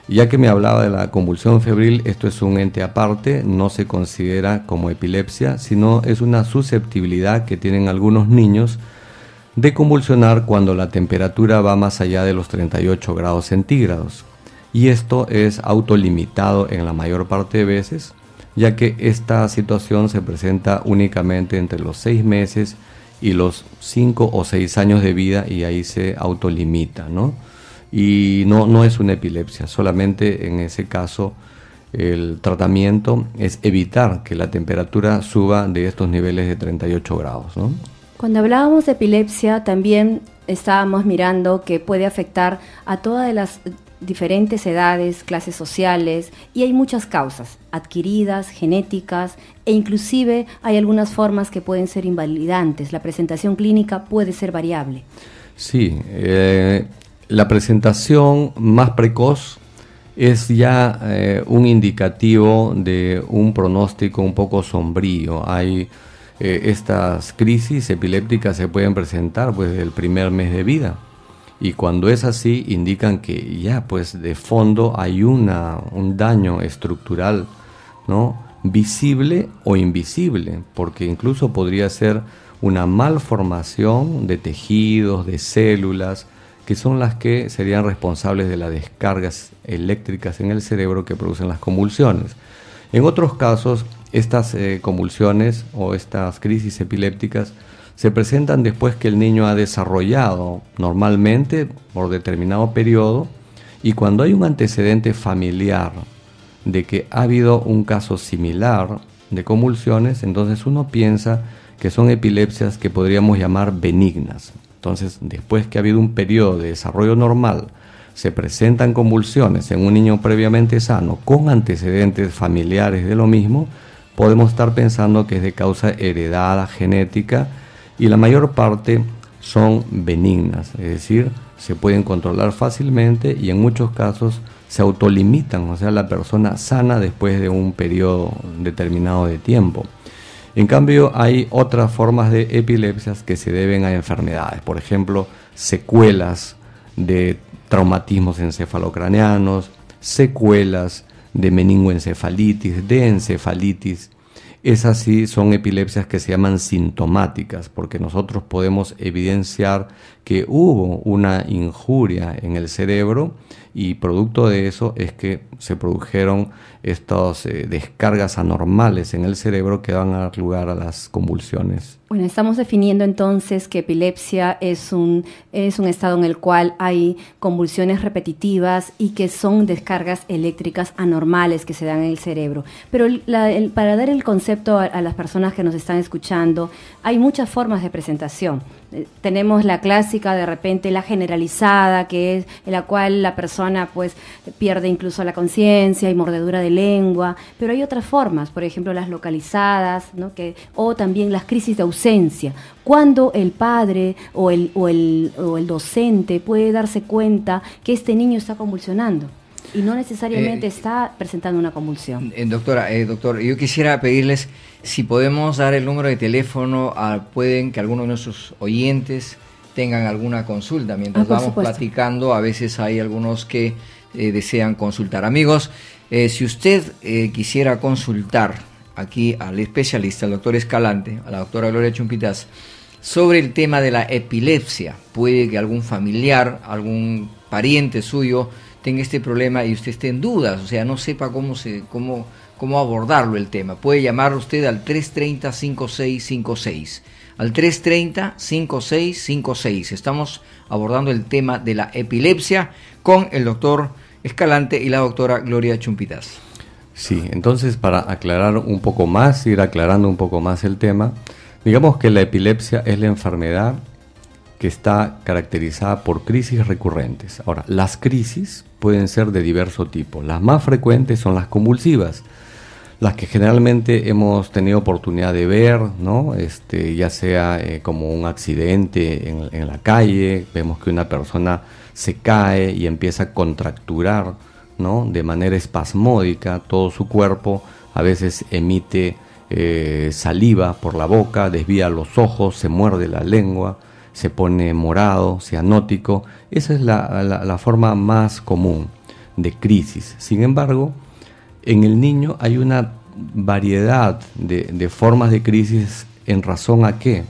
Ya que me hablaba de la convulsión febril, esto es un ente aparte, no se considera como epilepsia, sino es una susceptibilidad que tienen algunos niños de convulsionar cuando la temperatura va más allá de los 38 grados centígrados. Y esto es autolimitado en la mayor parte de veces, ya que esta situación se presenta únicamente entre los 6 meses y los 5 o 6 años de vida, y ahí se autolimita, ¿no? Y no es una epilepsia, solamente en ese caso el tratamiento es evitar que la temperatura suba de estos niveles de 38 grados, ¿no? Cuando hablábamos de epilepsia, también estábamos mirando que puede afectar a todas las diferentes edades, clases sociales, y hay muchas causas adquiridas, genéticas, e inclusive hay algunas formas que pueden ser invalidantes. La presentación clínica puede ser variable. Sí, la presentación más precoz es ya un indicativo de un pronóstico un poco sombrío. Hay estas crisis epilépticas se pueden presentar pues desde el primer mes de vida, y cuando es así indican que ya pues de fondo hay un daño estructural, ¿no? Visible o invisible, porque incluso podría ser una malformación de tejidos, de células, que son las que serían responsables de las descargas eléctricas en el cerebro que producen las convulsiones. En otros casos, estas convulsiones o estas crisis epilépticas se presentan después que el niño ha desarrollado normalmente por determinado periodo, y cuando hay un antecedente familiar de que ha habido un caso similar de convulsiones, entonces uno piensa que son epilepsias que podríamos llamar benignas. Entonces, después que ha habido un periodo de desarrollo normal, se presentan convulsiones en un niño previamente sano con antecedentes familiares de lo mismo, podemos estar pensando que es de causa heredada, genética, y la mayor parte son benignas, es decir, se pueden controlar fácilmente y en muchos casos se autolimitan, o sea, la persona sana después de un periodo determinado de tiempo. En cambio, hay otras formas de epilepsias que se deben a enfermedades, por ejemplo, secuelas de traumatismos encefalocraneanos, secuelas de meningoencefalitis, de encefalitis. Esas sí son epilepsias que se llaman sintomáticas, porque nosotros podemos evidenciar que hubo una injuria en el cerebro, y producto de eso es que se produjeron estas descargas anormales en el cerebro que van a dar lugar a las convulsiones. Bueno, estamos definiendo entonces que epilepsia es un estado en el cual hay convulsiones repetitivas y que son descargas eléctricas anormales que se dan en el cerebro. Pero para dar el concepto a las personas que nos están escuchando, hay muchas formas de presentación. Tenemos la clásica, de repente la generalizada, que es en la cual la persona pues pierde incluso la conciencia y mordedura de lengua, pero hay otras formas, por ejemplo las localizadas, ¿no? O también las crisis de ausencia, cuando el padre o el docente puede darse cuenta que este niño está convulsionando y no necesariamente está presentando una convulsión. Doctor, yo quisiera pedirles si podemos dar el número de teléfono, pueden que algunos de nuestros oyentes tengan alguna consulta. Mientras vamos platicando, a veces hay algunos que desean consultar. Amigos, si usted quisiera consultar aquí al especialista, al doctor Escalante, a la doctora Gloria Chumpitas, sobre el tema de la epilepsia, puede que algún familiar, algún pariente suyo tenga este problema y usted esté en dudas, o sea, no sepa cómo abordarlo el tema. Puede llamar usted al 330-5656, al 330-5656. Estamos abordando el tema de la epilepsia con el doctor Escalante y la doctora Gloria Chumpitas. Sí, entonces para aclarar un poco más, ir aclarando un poco más el tema, digamos que la epilepsia es la enfermedad que está caracterizada por crisis recurrentes. Ahora, las crisis pueden ser de diverso tipo. Las más frecuentes son las convulsivas, las que generalmente hemos tenido oportunidad de ver, ¿no? Ya sea como un accidente en la calle, vemos que una persona se cae y empieza a contracturar, ¿no? De manera espasmódica todo su cuerpo, a veces emite saliva por la boca, desvía los ojos, se muerde la lengua, se pone morado, cianótico. Esa es la forma más común. de crisis. Sin embargo, en el niño hay una variedad de formas de crisis. ¿En razón a qué?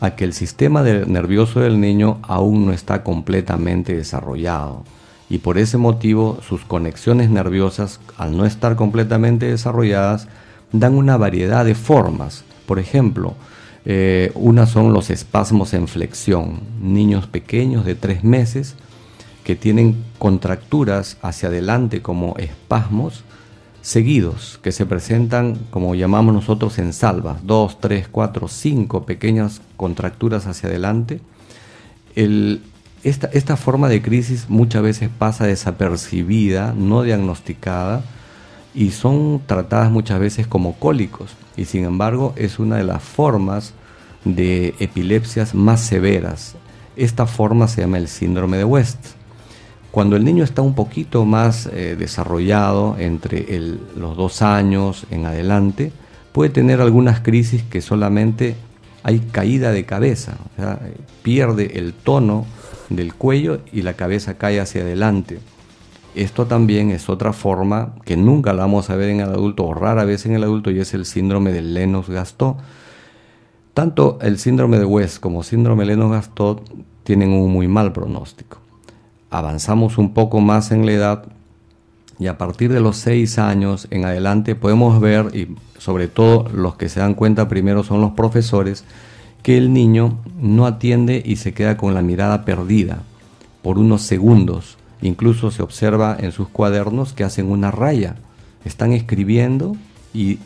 A que el sistema nervioso del niño aún no está completamente desarrollado, y por ese motivo sus conexiones nerviosas, al no estar completamente desarrolladas, dan una variedad de formas. Por ejemplo, unas son los espasmos en flexión, niños pequeños de 3 meses que tienen contracturas hacia adelante como espasmos seguidos, que se presentan, como llamamos nosotros, en salvas, 2, 3, 4, 5 pequeñas contracturas hacia adelante. Esta forma de crisis muchas veces pasa desapercibida, no diagnosticada, y son tratadas muchas veces como cólicos, y sin embargo es una de las formas de epilepsias más severas. Esta forma se llama el síndrome de West. Cuando el niño está un poquito más desarrollado, entre los 2 años en adelante, puede tener algunas crisis que solamente hay caída de cabeza, o sea, pierde el tono del cuello y la cabeza cae hacia adelante. Esto también es otra forma que nunca la vamos a ver en el adulto, o rara vez en el adulto, y es el síndrome de Lennox-Gastaut. Tanto el síndrome de West como síndrome de Lennox-Gastaut tienen un muy mal pronóstico. Avanzamos un poco más en la edad y a partir de los 6 años en adelante podemos ver, y sobre todo los que se dan cuenta primero son los profesores, que el niño no atiende y se queda con la mirada perdida por unos segundos. Incluso se observa en sus cuadernos que hacen una raya, están escribiendo y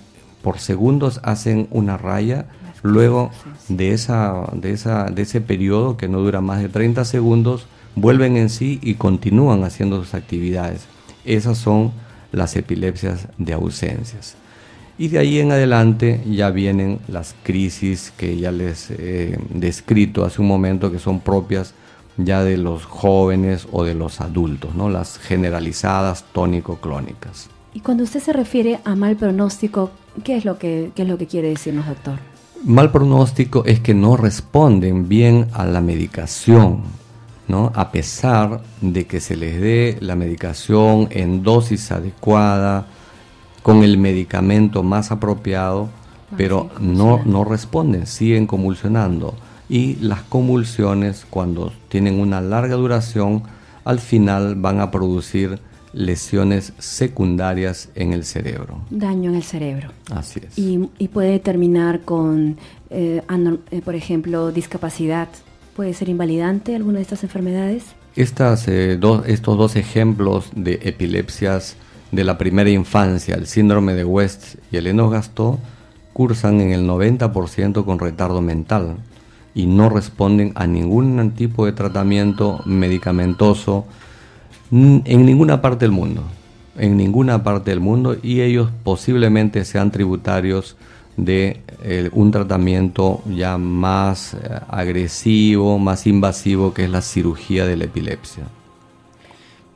por segundos hacen una raya. Luego de ese periodo, que no dura más de 30 segundos, vuelven en sí y continúan haciendo sus actividades. Esas son las epilepsias de ausencias. Y de ahí en adelante ya vienen las crisis que ya les he descrito hace un momento, que son propias ya de los jóvenes o de los adultos, ¿no? Las generalizadas tónico-clónicas. Y cuando usted se refiere a mal pronóstico, ¿qué es lo que quiere decirnos, doctor? Mal pronóstico es que no responden bien a la medicación, ¿no? A pesar de que se les dé la medicación en dosis adecuada, con el medicamento más apropiado, pero no responden, siguen convulsionando. Y las convulsiones, cuando tienen una larga duración, al final van a producir lesiones secundarias en el cerebro. Daño en el cerebro. Así es. Y puede terminar con, por ejemplo, discapacidad. ¿Puede ser invalidante alguna de estas enfermedades? Estos 2 ejemplos de epilepsias de la primera infancia, el síndrome de West y el Lennox-Gastaut, cursan en el 90% con retardo mental y no responden a ningún tipo de tratamiento medicamentoso en ninguna parte del mundo, y ellos posiblemente sean tributarios de un tratamiento ya más agresivo, más invasivo, que es la cirugía de la epilepsia.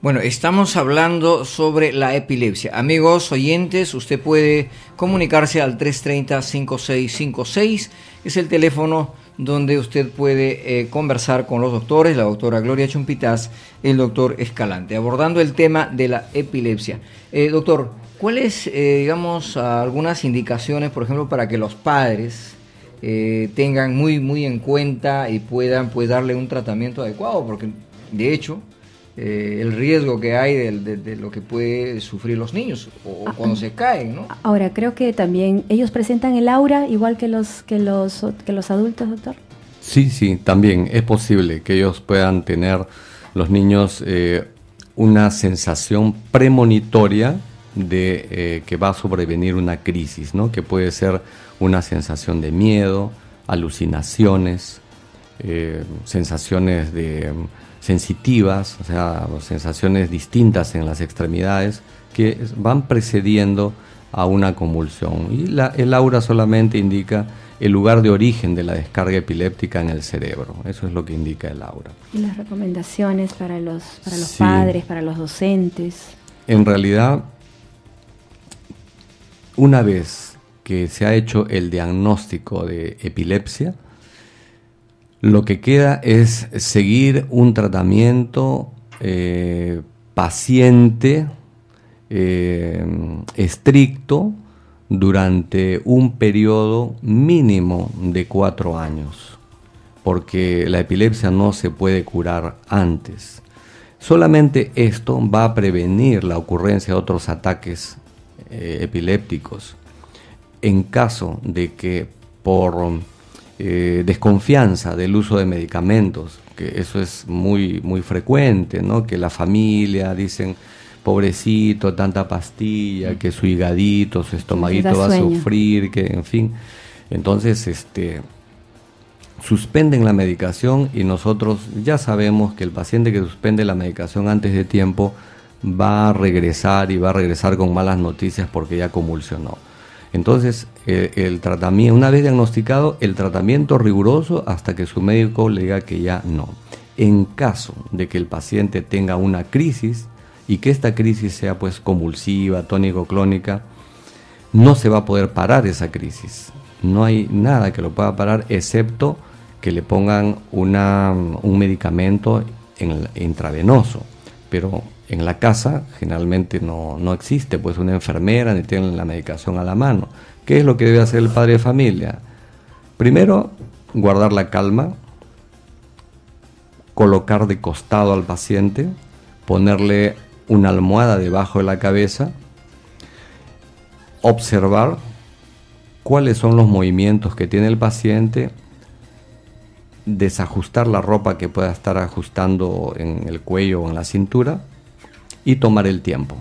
Bueno, estamos hablando sobre la epilepsia. Amigos oyentes, usted puede comunicarse al 330-5656, es el teléfono donde usted puede conversar con los doctores, la doctora Gloria Chumpitaz, el doctor Escalante, abordando el tema de la epilepsia. Doctor, ¿cuáles, algunas indicaciones, por ejemplo, para que los padres tengan muy en cuenta y puedan pues darle un tratamiento adecuado? Porque, de hecho, el riesgo que hay de lo que puede sufrir los niños o cuando se caen, ¿no? Ahora, creo que también ellos presentan el aura igual que los adultos, doctor. Sí, también es posible que ellos puedan tener, los niños, una sensación premonitoria de que va a sobrevenir una crisis, ¿no? Que puede ser una sensación de miedo, alucinaciones, sensaciones sensitivas, o sea, sensaciones distintas en las extremidades que van precediendo a una convulsión. Y el aura solamente indica el lugar de origen de la descarga epiléptica en el cerebro. Eso es lo que indica el aura. ¿Y las recomendaciones para los padres, para los docentes? En realidad, una vez que se ha hecho el diagnóstico de epilepsia, lo que queda es seguir un tratamiento paciente estricto durante un periodo mínimo de 4 años, porque la epilepsia no se puede curar antes. Solamente esto va a prevenir la ocurrencia de otros ataques epilépticos. En caso de que por desconfianza del uso de medicamentos, que eso es muy frecuente, ¿no? Que la familia dicen, pobrecito, tanta pastilla, que su higadito, su estomaguito va a sufrir, que en fin. Entonces, suspenden la medicación y nosotros ya sabemos que el paciente que suspende la medicación antes de tiempo va a regresar y va a regresar con malas noticias porque ya convulsionó. Entonces, el tratamiento, una vez diagnosticado, el tratamiento riguroso hasta que su médico le diga que ya no. En caso de que el paciente tenga una crisis y que esta crisis sea pues convulsiva, tónico-clónica, no se va a poder parar esa crisis. No hay nada que lo pueda parar excepto que le pongan un medicamento intravenoso, pero en la casa generalmente no existe pues una enfermera ni tienen la medicación a la mano. ¿Qué es lo que debe hacer el padre de familia? Primero, guardar la calma, colocar de costado al paciente, ponerle una almohada debajo de la cabeza, observar cuáles son los movimientos que tiene el paciente, desajustar la ropa que pueda estar ajustando en el cuello o en la cintura y tomar el tiempo.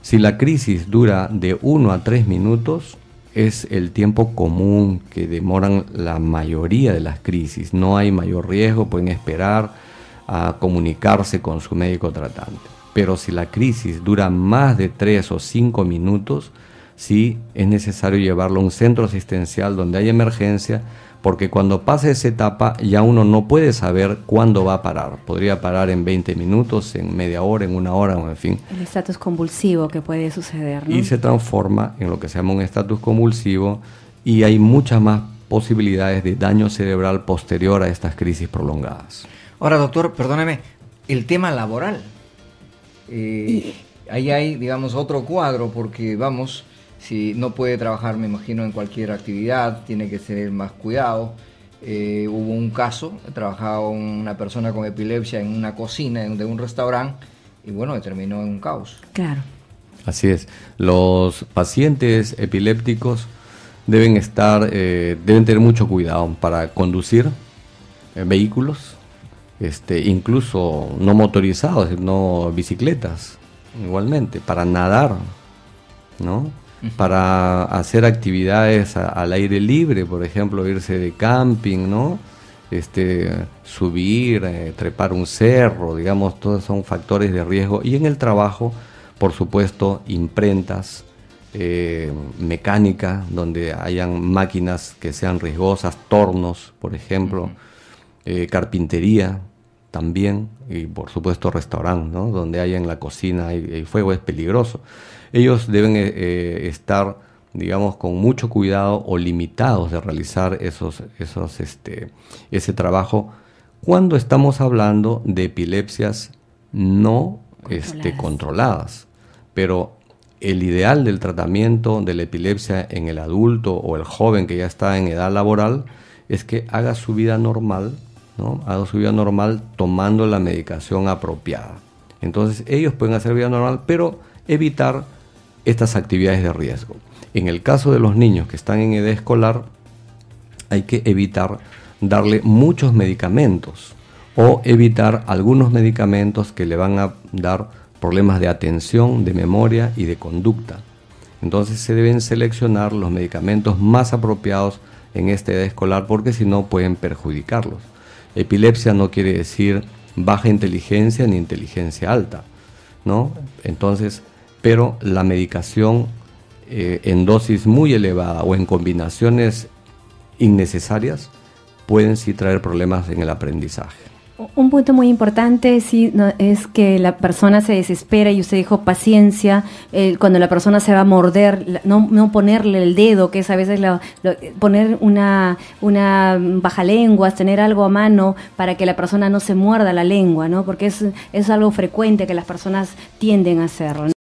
Si la crisis dura de 1 a 3 minutos, es el tiempo común que demoran la mayoría de las crisis. No hay mayor riesgo, pueden esperar a comunicarse con su médico tratante. Pero si la crisis dura más de 3 o 5 minutos, sí es necesario llevarlo a un centro asistencial donde hay emergencia, porque cuando pasa esa etapa ya uno no puede saber cuándo va a parar. Podría parar en 20 minutos, en media hora, en 1 hora, o en fin. El estatus convulsivo que puede suceder, ¿no? Y se transforma en lo que se llama un estatus convulsivo y hay muchas más posibilidades de daño cerebral posterior a estas crisis prolongadas. Ahora, doctor, perdóneme, el tema laboral. Ahí hay, digamos, otro cuadro, porque vamos... Si no puede trabajar, me imagino, en cualquier actividad, tiene que tener más cuidado. Hubo un caso, trabajaba una persona con epilepsia en una cocina de un restaurante y bueno, terminó en un caos. Claro. Así es. Los pacientes epilépticos deben tener mucho cuidado para conducir vehículos, incluso no motorizados, sino bicicletas, igualmente, para nadar, ¿no? Para hacer actividades al aire libre, por ejemplo, irse de camping, ¿no? Subir, trepar un cerro, digamos, todos son factores de riesgo. Y en el trabajo, por supuesto, imprentas, mecánica, donde hayan máquinas que sean riesgosas, tornos, por ejemplo, carpintería también, y por supuesto restaurante, ¿no? Donde haya en la cocina y fuego es peligroso. Ellos deben estar, digamos, con mucho cuidado o limitados de realizar ese trabajo cuando estamos hablando de epilepsias no controladas. Pero el ideal del tratamiento de la epilepsia en el adulto o el joven que ya está en edad laboral es que haga su vida normal, ¿no? Haga su vida normal tomando la medicación apropiada. Entonces ellos pueden hacer vida normal, pero evitar estas actividades de riesgo. En el caso de los niños que están en edad escolar, hay que evitar darle muchos medicamentos o evitar algunos medicamentos que le van a dar problemas de atención, de memoria y de conducta. Entonces se deben seleccionar los medicamentos más apropiados en esta edad escolar, porque si no pueden perjudicarlos. Epilepsia no quiere decir baja inteligencia ni inteligencia alta, ¿no? Entonces, pero la medicación en dosis muy elevada o en combinaciones innecesarias pueden sí traer problemas en el aprendizaje. Un punto muy importante sí, no, es que la persona se desespera, y usted dijo paciencia, cuando la persona se va a morder, no ponerle el dedo, que es a veces poner una bajalenguas, tener algo a mano para que la persona no se muerda la lengua, ¿no? Porque es algo frecuente que las personas tienden a hacerlo, ¿no?